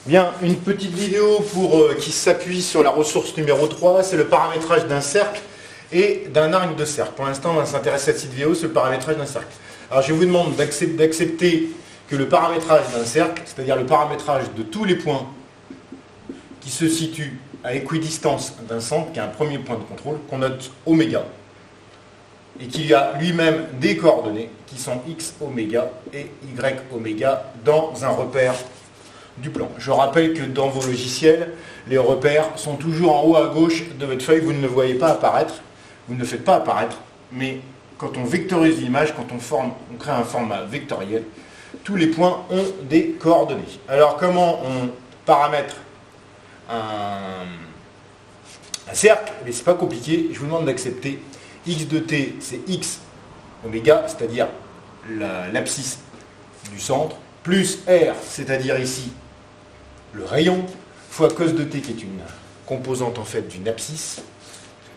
Bien, une petite vidéo qui s'appuie sur la ressource numéro 3, c'est le paramétrage d'un cercle et d'un arc de cercle. Pour l'instant, on va s'intéresser à cette vidéo, c'est le paramétrage d'un cercle. Alors, je vous demande d'accepter que le paramétrage d'un cercle, c'est-à-dire le paramétrage de tous les points qui se situent à équidistance d'un centre, qui est un premier point de contrôle, qu'on note oméga, et qu'il a lui-même des coordonnées qui sont x oméga et y oméga dans un repère du plan. Je rappelle que dans vos logiciels, les repères sont toujours en haut à gauche de votre feuille, vous ne le voyez pas apparaître, vous ne le faites pas apparaître, mais quand on vectorise l'image, quand on crée un format vectoriel, tous les points ont des coordonnées. Alors comment on paramètre un cercle? Mais c'est pas compliqué, je vous demande d'accepter x de t, c'est x oméga, c'est-à-dire l'abscisse du centre, plus r, c'est-à-dire ici le rayon, fois cos de t, qui est une composante en fait d'une abscisse,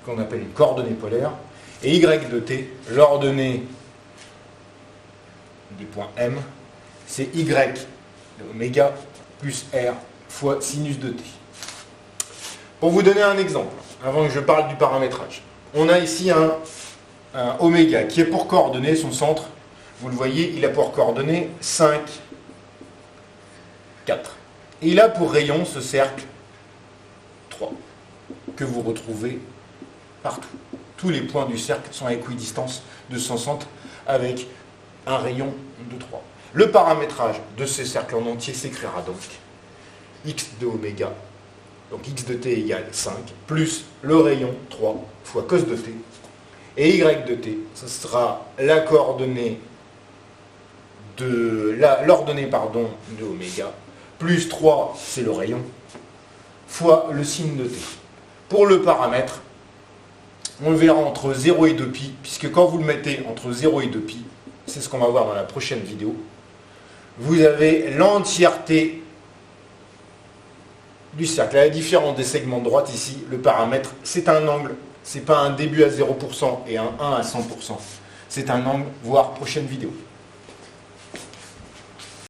qu'on appelle une coordonnée polaire, et y de t, l'ordonnée des points M, c'est y de oméga plus r fois sinus de t. Pour vous donner un exemple, avant que je parle du paramétrage, on a ici un oméga qui est pour coordonner son centre. Vous le voyez, il a pour coordonnées 5, 4. Et il a pour rayon ce cercle 3, que vous retrouvez partout. Tous les points du cercle sont à équidistance de son centre avec un rayon de 3. Le paramétrage de ce cercle en entier s'écrira donc x de oméga, donc x de t égale 5, plus le rayon 3 fois cos de t, et y de t, ce sera la coordonnée l'ordonnée de oméga, plus 3, c'est le rayon, fois le signe de t. Pour le paramètre, on le verra entre 0 et 2π, puisque quand vous le mettez entre 0 et 2π, c'est ce qu'on va voir dans la prochaine vidéo, vous avez l'entièreté du cercle. À la différence des segments de droite ici, le paramètre, c'est un angle. C'est pas un début à 0% et un 1 à 100%. C'est un angle, voire prochaine vidéo.